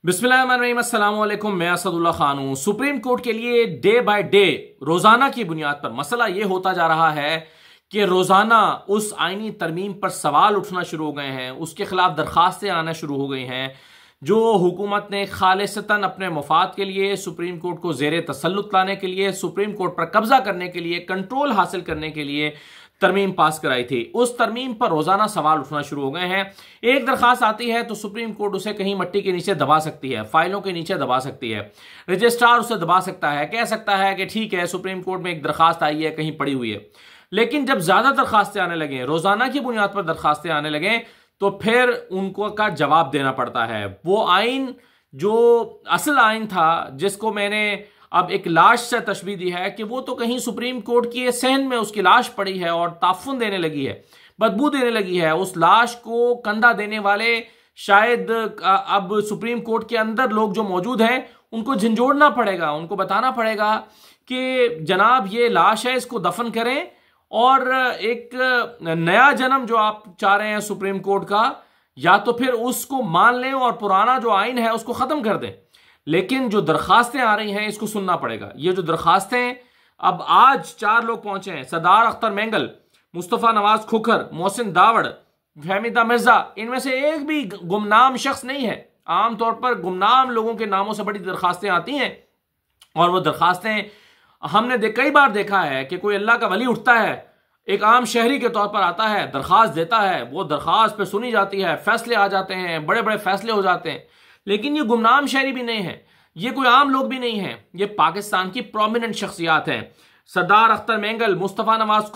बिस्मिल्लाहिर्रहमानिर्रहीम, अस्सलाम वालेकुम। मैं असदुल्ला खान हूं। सुप्रीम कोर्ट के लिए डे बाय डे रोजाना की बुनियाद पर मसला यह होता जा रहा है कि रोजाना उस आईनी तरमीम पर सवाल उठना शुरू हो गए हैं, उसके खिलाफ दरखास्तें आना शुरू हो गई हैं जो हुकूमत ने खालिसतन अपने मफाद के लिए, सुप्रीम कोर्ट को जेर तसल्लुत लाने के लिए, सुप्रीम कोर्ट पर कब्जा करने के लिए, कंट्रोल हासिल करने के लिए तरमीम पास कराई थी। उस तरमीम पर रोजाना सवाल उठना शुरू हो गए हैं। एक दरखास्त आती है तो सुप्रीम कोर्ट उसे कहीं मट्टी के नीचे दबा सकती है, फाइलों के नीचे दबा सकती है, रजिस्ट्रार उसे दबा सकता है, कह सकता है कि ठीक है सुप्रीम कोर्ट में एक दरखास्त आई है, कहीं पड़ी हुई है। लेकिन जब ज्यादा दरखास्तें आने लगे, रोजाना की बुनियाद पर दरखास्तें आने लगे, तो फिर उनको का जवाब देना पड़ता है। वो आइन जो असल आइन था, जिसको मैंने अब एक लाश से तशबीह दी है कि वो तो कहीं सुप्रीम कोर्ट की सहन में उसकी लाश पड़ी है और ताफुन देने लगी है, बदबू देने लगी है। उस लाश को कंधा देने वाले शायद अब सुप्रीम कोर्ट के अंदर लोग जो मौजूद हैं उनको झंझोड़ना पड़ेगा, उनको बताना पड़ेगा कि जनाब ये लाश है, इसको दफन करें और एक नया जन्म जो आप चाह रहे हैं सुप्रीम कोर्ट का, या तो फिर उसको मान लें और पुराना जो आइन है उसको खत्म कर दें। लेकिन जो दरखास्तें आ रही हैं इसको सुनना पड़ेगा। ये जो दरखास्तें, अब आज 4 लोग पहुंचे हैं, सरदार अख्तर मेंगल, मुस्तफा नवाज खोखर, मोहसिन दावड़, फहमीदा मिर्जा, इनमें से एक भी गुमनाम शख्स नहीं है। आमतौर पर गुमनाम लोगों के नामों से बड़ी दरखास्तें आती हैं और वो दरखास्तें हमने कई बार देखा है कि कोई अल्लाह का वली उठता है, एक आम शहरी के तौर पर आता है, दरखास्त देता है, वो दरखास्त पे सुनी जाती है, फैसले आ जाते हैं, बड़े बड़े फैसले हो जाते हैं। लेकिन ये गुमनाम शहरी भी नहीं है, ये कोई आम लोग भी नहीं है, ये पाकिस्तान की प्रोमिनेंट शख्सियात हैं। सरदार अख्तर मेंगल, मुस्तफा नवाज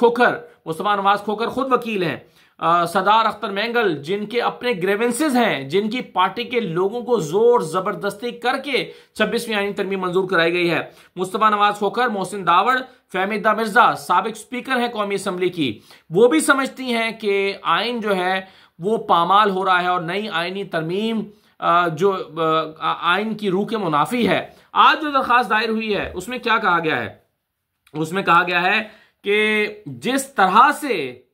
खोखर खुद वकील हैं। सरदार अख्तर मेंगल जिनके अपने ग्रेवेंसेस हैं, जिनकी पार्टी के लोगों को जोर जबरदस्ती करके 26वीं आईनी तरमीम मंजूर कराई गई है। मुस्तफा नवाज खोखर, मोहसिन दावड़, फहमीदा मिर्जा साबिक स्पीकर हैं कौमी असम्बली की, वो भी समझती हैं कि आइन जो है वो पामाल हो रहा है और नई आईनी तरमीम जो आइन की रूह के मुनाफी है। आज जो दरखास्त दायर हुई है उसमें क्या कहा गया है? उसमें कहा गया है कि जिस तरह से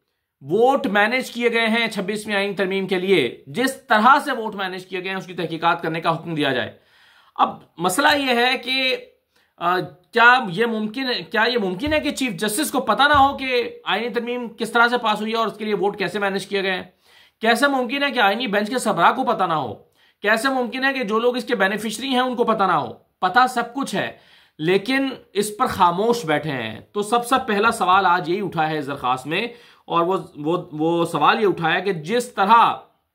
वोट मैनेज किए गए हैं 26वीं आईनी तरमीम के लिए, जिस तरह से वोट मैनेज किए गए हैं उसकी तहकीकात करने का हुक्म दिया जाए। अब मसला यह है कि क्या ये मुमकिन है कि चीफ जस्टिस को पता ना हो कि आईनी तरमीम किस तरह से पास हुई है और उसके लिए वोट कैसे मैनेज किए गए हैं? कैसे मुमकिन है कि आईनी बेंच के सबरा को पता ना हो? कैसे मुमकिन है कि जो लोग इसके बेनिफिशरी हैं उनको पता ना हो? पता सब कुछ है, लेकिन इस पर खामोश बैठे हैं। तो सबसे पहला सवाल आज यही उठा है इस दरखास्त में, और वो सवाल ये उठाया कि जिस तरह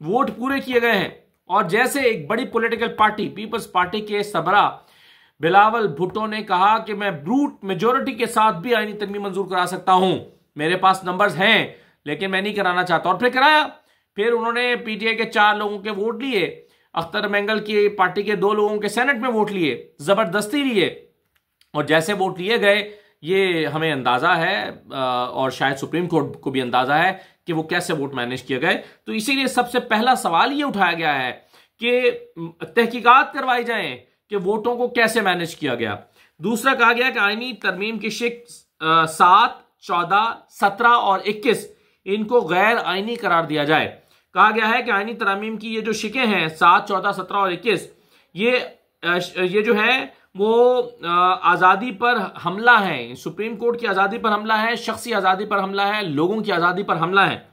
वोट पूरे किए गए हैं और जैसे एक बड़ी पॉलिटिकल पार्टी पीपल्स पार्टी के सबरा बिलावल भुट्टो ने कहा कि मैं ब्रूट मेजोरिटी के साथ भी आईनी तरमीम मंजूर करा सकता हूं, मेरे पास नंबर्स हैं, लेकिन मैं नहीं कराना चाहता, और फिर कराया। फिर उन्होंने पीटीआई के 4 लोगों के वोट लिए, अख्तर मेंगल की पार्टी के 2 लोगों के सेनेट में वोट लिए, जबरदस्ती लिए, और जैसे वोट लिए गए ये हमें अंदाजा है और शायद सुप्रीम कोर्ट को भी अंदाजा है कि वो कैसे वोट मैनेज किए गए। तो इसीलिए सबसे पहला सवाल ये उठाया गया है कि तहकीकात करवाई जाए कि वोटों को कैसे मैनेज किया गया। दूसरा कहा गया कि आईनी तरमीम की शिक 7, 14, 17 और 21 इनको गैर आईनी करार दिया जाए। कहा गया है कि आईनी तरमीम की ये जो शिकें हैं 7, 14, 17 और 21, ये जो है वो आज़ादी पर हमला है, सुप्रीम कोर्ट की आज़ादी पर हमला है, शख्सी आज़ादी पर हमला है, लोगों की आज़ादी पर हमला है।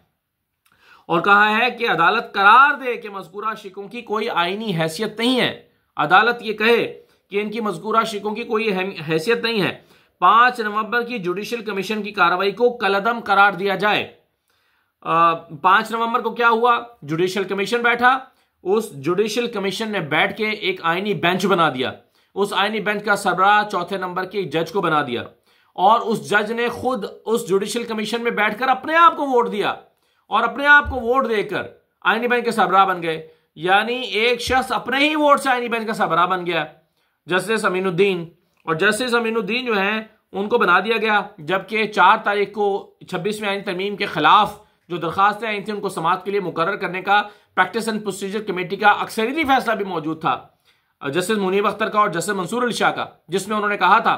और कहा है कि अदालत करार दे कि मज़कूरा शिकों की कोई आईनी हैसियत नहीं है। अदालत ये कहे कि इनकी मज़कूरा शिकों की कोई हैसियत नहीं है। 5 नवंबर की जुडिशल कमीशन की कार्रवाई को कलअदम करार दिया जाए। 5 नवंबर को क्या हुआ? जुडिशल कमीशन बैठा, उस जुडिशल कमीशन ने बैठ के एक आईनी बेंच बना दिया। उस आईनी बेंच का सरबराह 4थे नंबर के जज को बना दिया, और उस जज ने खुद उस जुडिशल कमीशन में बैठकर अपने आप को वोट दिया, और अपने आप को वोट देकर आईनी बेंच के सरबराह बन गए। यानी एक शख्स अपने ही वोट से आईनी बेंच का सरबराह बन गया, जस्टिस अमीनुद्दीन। और जस्टिस अमीनुद्दीन जो है उनको बना दिया गया, जबकि 4 तारीख को 26वीं आईनी तरमीम के खिलाफ जो दरखास्तें आई थी उनको समाअत के लिए मुकर्रर करने का प्रैक्टिस एंड प्रोसीजर कमेटी का अक्सरियती फैसला भी मौजूद था, जस्टिस मुनीब अख्तर का और जस्टिस मंसूर अली शाह का, जिसमें उन्होंने कहा था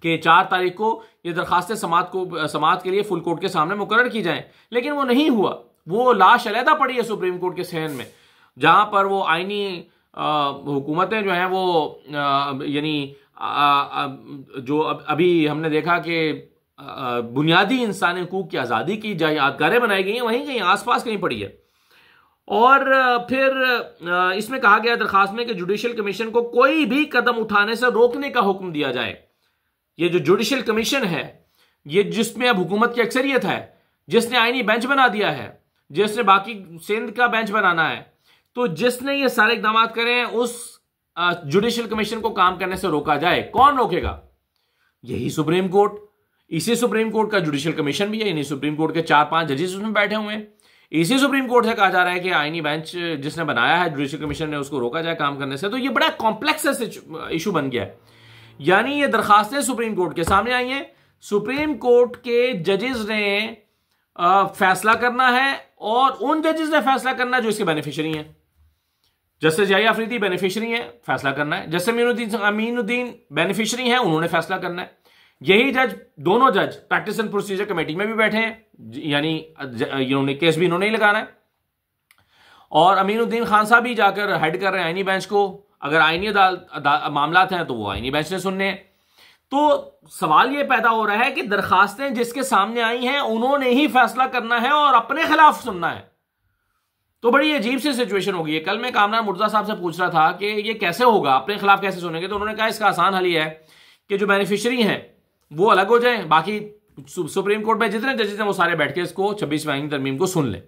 कि 4 तारीख को ये दरखास्तें समाअत के लिए फुल कोर्ट के सामने मुकर्रर की जाएं। लेकिन वो नहीं हुआ, वो लाश अलहदा पड़ी है सुप्रीम कोर्ट के सहन में, जहां पर वो आईनी हुकूमतें जो हैं वो यानी जो अभी हमने देखा कि बुनियादी इंसानी हकूक की आज़ादी की यादगारें बनाई गई हैं, वहीं कहीं आसपास कहीं पड़ी है। और फिर इसमें कहा गया दरखास्त में कि जुडिशल कमीशन को कोई भी कदम उठाने से रोकने का हुक्म दिया जाए। ये जो जुडिशल कमीशन है, ये जिसमें अब हुकूमत की अक्सरियत है, जिसने आईनी बेंच बना दिया है, जिसने बाकी सिंध का बेंच बनाना है, तो जिसने ये सारे इकदाम करें, उस जुडिशल कमीशन को काम करने से रोका जाए। कौन रोकेगा? यही सुप्रीम कोर्ट। इसी सुप्रीम कोर्ट का जुडिशल कमीशन भी है, इन्हीं सुप्रीम कोर्ट के 4-5 जजेस उसमें बैठे हुए हैं। इसी सुप्रीम कोर्ट से कहा जा रहा है कि आईनी बेंच जिसने बनाया है जुडिशल कमीशन ने, उसको रोका जाए काम करने से। तो ये बड़ा कॉम्प्लेक्स इशू बन गया है। यानी ये दरखास्तें सुप्रीम कोर्ट के सामने आई हैं, सुप्रीम कोर्ट के जजेस ने फैसला करना है, और उन जजेस ने फैसला करना है जो इसके बेनिफिशियरी हैं। जस्टिस याहिया अफरीदी बेनिफिशियरी हैं, फैसला करना है। जस्टिस अमीनुद्दीन बेनिफिशियरी हैं, उन्होंने फैसला करना है। यही जज, दोनों जज प्रैक्टिस एंड प्रोसीजर कमेटी में भी बैठे हैं, यानी इन्होंने केस भी इन्होंने ही लगाना है। और अमीनुद्दीन खान साहब भी जाकर हेड कर रहे हैं आईनी बेंच को। अगर आईनी मामला हैं तो वो आईनी बेंच ने सुनने हैं। तो सवाल ये पैदा हो रहा है कि दरखास्तें जिसके सामने आई हैं उन्होंने ही फैसला करना है और अपने खिलाफ सुनना है। तो बड़ी अजीब सी सिचुएशन होगी। कल मैं कामरान मुर्तजा साहब से पूछ रहा था कि ये कैसे होगा, अपने खिलाफ कैसे सुनेंगे? तो उन्होंने कहा इसका आसान हल ये है कि जो बेनिफिशियरी हैं वो अलग हो जाएं, बाकी सुप्रीम कोर्ट में जितने जजेस हैं वो सारे बैठ के इसको 26वीं आईनी तरमीम को सुन लें।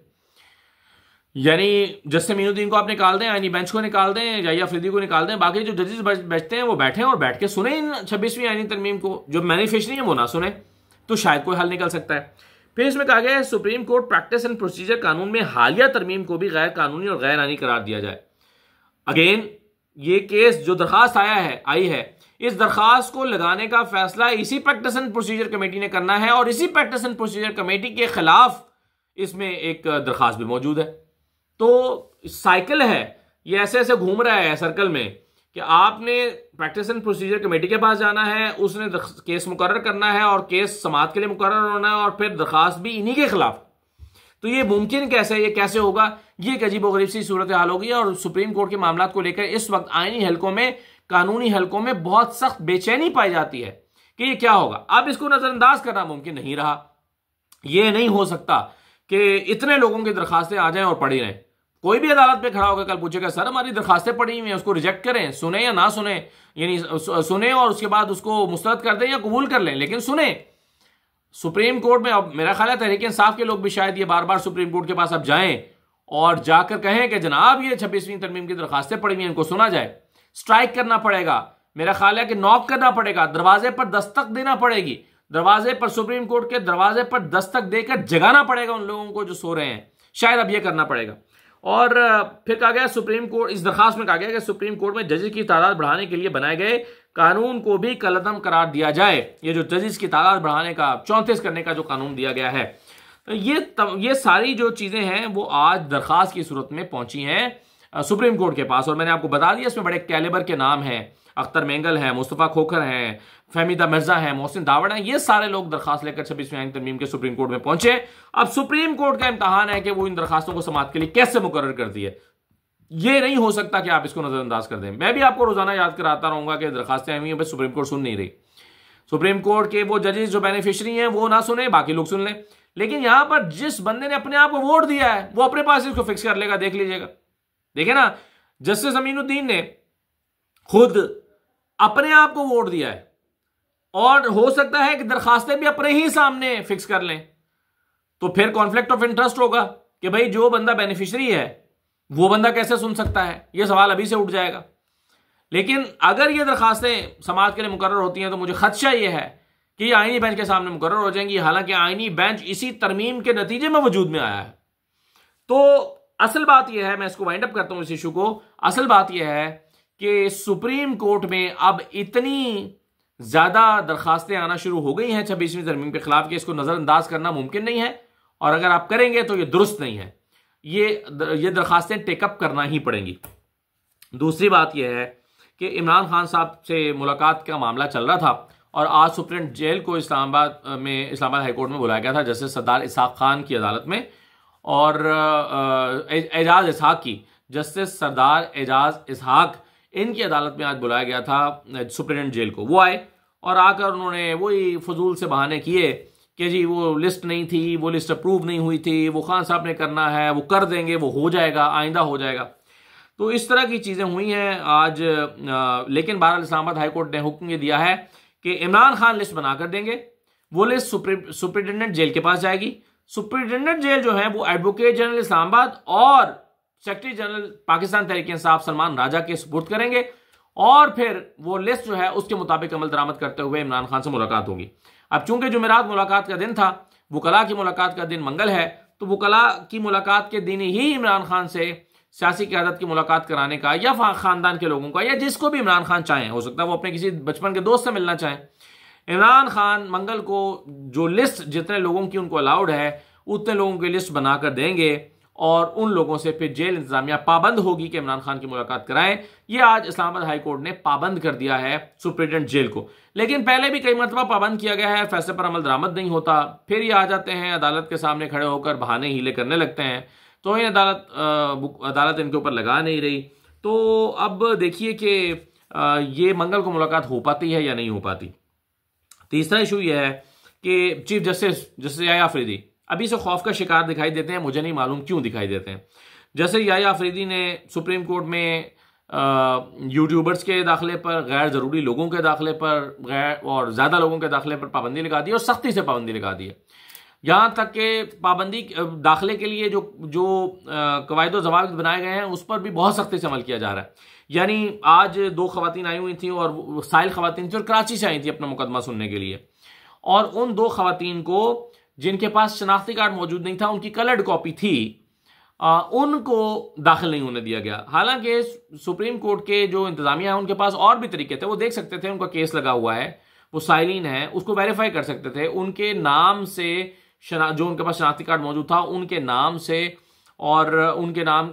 यानी जस्टिस अमीनुद्दीन को आप निकाल दें, आईनी बेंच को निकाल दें, याहिया अफरीदी को निकाल दें, बाकी जो जजेस बैठते हैं वो बैठे और बैठ के सुने इन 26वीं आईनी तरमीम को। जो बेनिफिशियरी है वो ना सुने, तो शायद कोई हल निकल सकता है। फिर इसमें कहा गया है supreme court practice and procedure कानून में हालिया तरमीम को भी गैर कानूनी और गैर आईनी करार दिया जाए। अगेन ये केस जो दरखास्त आई है, इस दरखास्त को लगाने का फैसला इसी प्रैक्टिस एंड प्रोसीजर कमेटी ने करना है, और इसी प्रैक्टिस एंड प्रोसीजर कमेटी के खिलाफ इसमें एक दरखास्त भी मौजूद है। तो साइकिल है, ये ऐसे ऐसे घूम रहा है सर्कल में कि आपने प्रैक्टिस एंड प्रोसीजर कमेटी के पास जाना है, उसने केस मुकर्रर करना है और केस समाअत के लिए मुकर्रर होना है, और फिर दरखास्त भी इन्हीं के खिलाफ। तो ये मुमकिन कैसे, ये कैसे होगा? ये एक अजीबोगरीब सी सूरत हाल होगी। और सुप्रीम कोर्ट के मामला को लेकर इस वक्त आईनी हलकों में, कानूनी हलकों में बहुत सख्त बेचैनी पाई जाती है कि ये क्या होगा। अब इसको नजरअंदाज करना मुमकिन नहीं रहा। यह नहीं हो सकता कि इतने लोगों की दरखास्तें आ जाएं और पड़ी रहें। कोई भी अदालत पे खड़ा होकर कल पूछेगा सर हमारी दरखास्तें पड़ी हुई हैं, उसको रिजेक्ट करें, सुने या ना सुने, यानी सुने और उसके बाद उसको मुस्तरद कर दें या कबूल कर लें, लेकिन सुने। सुप्रीम कोर्ट में अब मेरा ख्याल है तहरीक इंसाफ के लोग भी शायद ये बार बार सुप्रीम कोर्ट के पास अब जाएं और जाकर कहें कि जनाब ये 26वीं तरमीम की दरखास्तें पड़ी हुई हैं, इनको सुना जाए। स्ट्राइक करना पड़ेगा, मेरा ख्याल है कि नॉक करना पड़ेगा, दरवाजे पर दस्तक देना पड़ेगी, दरवाजे पर, सुप्रीम कोर्ट के दरवाजे पर दस्तक देकर जगाना पड़ेगा उन लोगों को जो सो रहे हैं। शायद अब यह करना पड़ेगा। और फिर कहा गया सुप्रीम कोर्ट, इस दरखास्त में कहा गया कि सुप्रीम कोर्ट में जजेस की तादाद बढ़ाने के लिए बनाए गए कानून को भी कलअदम करार दिया जाए। ये जो जजेस की तादाद बढ़ाने का, 34 करने का जो कानून दिया गया है, ये सारी जो चीजें हैं वो आज दरखास्त की सूरत में पहुंची हैं सुप्रीम कोर्ट के पास। और मैंने आपको बता दिया इसमें बड़े कैलिबर के नाम हैं, अख्तर मेंगल हैं, मुस्तफ़ा खोखर हैं, फहमीदा मिर्जा हैं, मोहसिन दावड़ हैं, ये सारे लोग दरखास्त लेकर 26वीं आईनी तरमीम के सुप्रीम कोर्ट में पहुंचे। अब सुप्रीम कोर्ट का इम्तहान है कि वो इन दरखास्तों को समाअत के लिए कैसे मुकर्रर करती है। ये नहीं हो सकता कि आप इसको नजरअंदाज कर दें। मैं भी आपको रोजाना याद कराता रहूंगा कि दरखास्तें आई हुई हैं, बस सुप्रीम कोर्ट सुन नहीं रही। सुप्रीम कोर्ट के वो जजेस जो बेनिफिशियरी हैं वो ना सुने, बाकी लोग सुन लें। लेकिन यहां पर जिस बंदे ने अपने आप को वोट दिया है वो अपने पास इसको फिक्स कर लेगा, देख लीजिएगा। देखिए ना, जस्टिस अमीनुद्दीन ने खुद अपने आप को वोट दिया है, और हो सकता है कि दरखास्तें भी अपने ही सामने फिक्स कर लें। तो फिर कॉन्फ्लिक्ट ऑफ इंटरेस्ट होगा कि भाई जो बंदा बेनिफिशियरी है वो बंदा कैसे सुन सकता है, यह सवाल अभी से उठ जाएगा। लेकिन अगर ये दरखास्तें समाअत के लिए मुकर्रर होती हैं तो मुझे खदशा यह है कि ये आईनी बेंच के सामने मुकर्रर हो जाएंगी। हालांकि आईनी बेंच इसी तरमीम के नतीजे में वजूद में आया है। तो असल बात यह है, मैं इसको वाइंड अप करता हूं इस इशू को, असल बात यह है कि सुप्रीम कोर्ट में अब इतनी ज्यादा दरखास्तें आना शुरू हो गई हैं 26वीं तरमीम के खिलाफ कि इसको नजरअंदाज करना मुमकिन नहीं है, और अगर आप करेंगे तो ये दुरुस्त नहीं है। ये दरखास्तें टेकअप करना ही पड़ेंगी। दूसरी बात यह है कि इमरान खान साहब से मुलाकात का मामला चल रहा था, और आज सुप्रीम जेल को इस्लामाबाद हाईकोर्ट में बुलाया गया था जस्टिस सरदार इसहाक खान की अदालत में, और एजाज इसहाक की, जस्टिस सरदार एजाज इसहाक, इनकी अदालत में आज बुलाया गया था सुप्रीडेंट जेल को। वो आए और आकर उन्होंने वही फजूल से बहाने किए कि जी वो लिस्ट नहीं थी, वो लिस्ट अप्रूव नहीं हुई थी, वो खान साहब ने करना है, वो कर देंगे, वो हो जाएगा, आइंदा हो जाएगा। तो इस तरह की चीज़ें हुई हैं आज। लेकिन बहरहाल इस्लामाबाद हाई कोर्ट ने हुक्म ये दिया है कि इमरान खान लिस्ट बनाकर देंगे। वो लिस्ट सुप्रिटेंडेंट जेल के पास जाएगी। सुप्रिटेंडेंट जेल जो है वो एडवोकेट जनरल इस्लामाबाद और सेक्रेटरी जनरल पाकिस्तान तहरीक इंसाफ सलमान राजा के सुपुर्द करेंगे और फिर वो लिस्ट जो है उसके मुताबिक अमल दरामद करते हुए इमरान खान से मुलाकात होगी। अब चूंकि जुमेरात मुलाकात का दिन था, वुकला की मुलाकात का दिन मंगल है, तो वुकला की मुलाकात के दिन ही इमरान खान से सियासी क़यादत की मुलाकात कराने का या खानदान के लोगों का या जिसको भी इमरान खान चाहें, हो सकता है वो अपने किसी बचपन के दोस्त से मिलना चाहें, इमरान खान मंगल को जो लिस्ट जितने लोगों की उनको अलाउड है उतने लोगों की लिस्ट बनाकर देंगे और उन लोगों से फिर जेल इंतजामिया पाबंद होगी कि इमरान खान की मुलाकात कराएं। ये आज इस्लामाबाद हाई कोर्ट ने पाबंद कर दिया है सुप्रीटेंडेंट जेल को। लेकिन पहले भी कई मरतबा पाबंद किया गया है, फैसले पर अमल दरामद नहीं होता, फिर ये आ जाते हैं अदालत के सामने खड़े होकर बहाने हीले करने लगते हैं, तो ये अदालत इनके ऊपर लगा नहीं रही। तो अब देखिए कि ये मंगल को मुलाकात हो पाती है या नहीं हो पाती। तीसरा इशू यह है कि चीफ जस्टिस याया अफरीदी अभी से खौफ का शिकार दिखाई देते हैं। मुझे नहीं मालूम क्यों दिखाई देते हैं। जैसे याया अफरीदी ने सुप्रीम कोर्ट में यूट्यूबर्स के दाखिले पर, गैर ज़रूरी लोगों के दाखिले पर, गैर और ज़्यादा लोगों के दाखिले पर पाबंदी लगा दी और सख्ती से पाबंदी लगा दी है। यहाँ तक कि पाबंदी दाखिले के लिए जो कवायद ज़वाबित बनाए गए हैं उस पर भी बहुत सख्ती से अमल किया जा रहा है। यानी आज 2 खवातीन आई हुई थी और साहिल खवातीन थी और कराची से आई थी अपना मुकदमा सुनने के लिए, और उन 2 खवातीन को जिनके पास शनाख्ती कार्ड मौजूद नहीं था, उनकी कलर्ड कॉपी थी, उनको दाखिल नहीं होने दिया गया। हालांकि सुप्रीम कोर्ट के जो इंतजामिया है उनके पास और भी तरीके थे, वो देख सकते थे उनका केस लगा हुआ है, वो साइलिन है, उसको वेरीफाई कर सकते थे, उनके नाम से जो उनके पास शनाख्ती कार्ड मौजूद था उनके नाम से और उनके नाम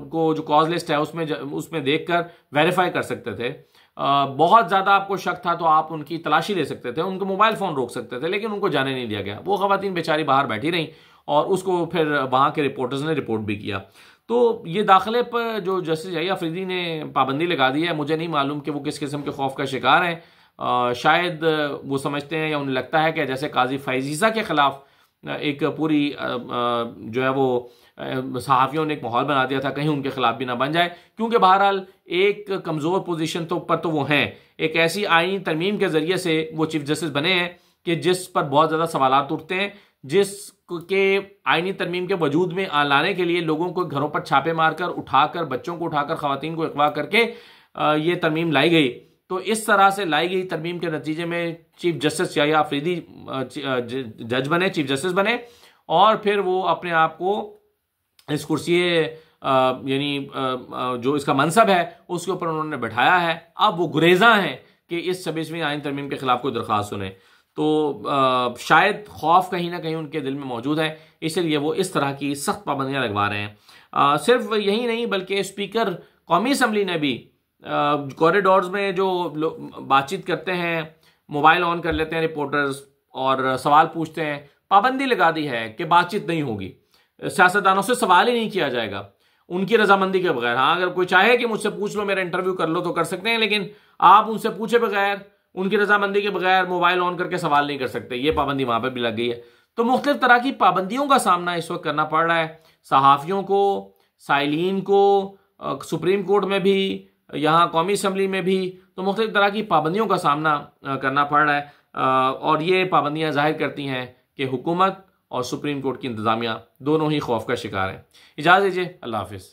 को जो कॉज लिस्ट है उसमें देखकर वेरीफाई कर सकते थे। बहुत ज़्यादा आपको शक था तो आप उनकी तलाशी ले सकते थे, उनके मोबाइल फ़ोन रोक सकते थे, लेकिन उनको जाने नहीं दिया गया। वो ख़वातीन बेचारी बाहर बैठी रहीं और उसको फिर वहाँ के रिपोर्टर्स ने रिपोर्ट भी किया। तो ये दाखिले पर जो जस्टिस याया अफरीदी ने पाबंदी लगा दी है, मुझे नहीं मालूम कि वो किस किस्म के खौफ का शिकार हैं। शायद वो समझते हैं या उन्हें लगता है कि जैसे काजी फैज़ीसा के ख़िलाफ़ एक पूरी जो है वो सहाफ़ियों ने एक माहौल बना दिया था, कहीं उनके खिलाफ भी ना बन जाए, क्योंकि बहरहाल एक कमज़ोर पोजीशन पर तो वो हैं। एक ऐसी आईनी तरमीम के ज़रिए से वो चीफ जस्टिस बने हैं कि जिस पर बहुत ज़्यादा सवालात उठते हैं, जिसके आईनी तरमीम के वजूद में लाने के लिए लोगों को घरों पर छापे मारकर, उठाकर, बच्चों को उठाकर, खवातीन को अगवा करके ये तरमीम लाई गई। तो इस तरह से लाई गई तरमीम के नतीजे में चीफ जस्टिस याया अफरीदी जज बने, चीफ जस्टिस बने, और फिर वो अपने आप को इस कुर्सी यानी जो इसका मनसब है उसके ऊपर उन्होंने बैठाया है। अब वो गुरेजा हैं कि इस 26वीं आईन तरमीम के खिलाफ कोई दरख्वास्त सुने, तो शायद खौफ कहीं ना कहीं उनके दिल में मौजूद है, इसलिए वो इस तरह की सख्त पाबंदियां लगवा रहे हैं। सिर्फ यही नहीं बल्कि स्पीकर कौमी असम्बली ने भी कॉरिडोर्स में जो बातचीत करते हैं, मोबाइल ऑन कर लेते हैं रिपोर्टर्स और सवाल पूछते हैं, पाबंदी लगा दी है कि बातचीत नहीं होगी, सियासतदानों से सवाल ही नहीं किया जाएगा उनकी रजामंदी के बगैर। हाँ, अगर कोई चाहे कि मुझसे पूछ लो, मेरा इंटरव्यू कर लो, तो कर सकते हैं, लेकिन आप उनसे पूछे बगैर, उनकी रजामंदी के बगैर मोबाइल ऑन करके सवाल नहीं कर सकते। ये पाबंदी वहां पर भी लग गई है। तो मुख्तलिफ तरह की पाबंदियों का सामना इस वक्त करना पड़ रहा है सहाफ़ियों को, साइलिन को, सुप्रीम कोर्ट में भी, यहाँ कौमी असम्बली में भी। तो मुख्तलिफ तरह की पाबंदियों का सामना करना पड़ रहा है और ये पाबंदियाँ जाहिर करती हैं कि हुकूमत और सुप्रीम कोर्ट की इंतज़ामिया दोनों ही खौफ का शिकार है। इजाज़त दीजिए, अल्लाह हाफ़िज़।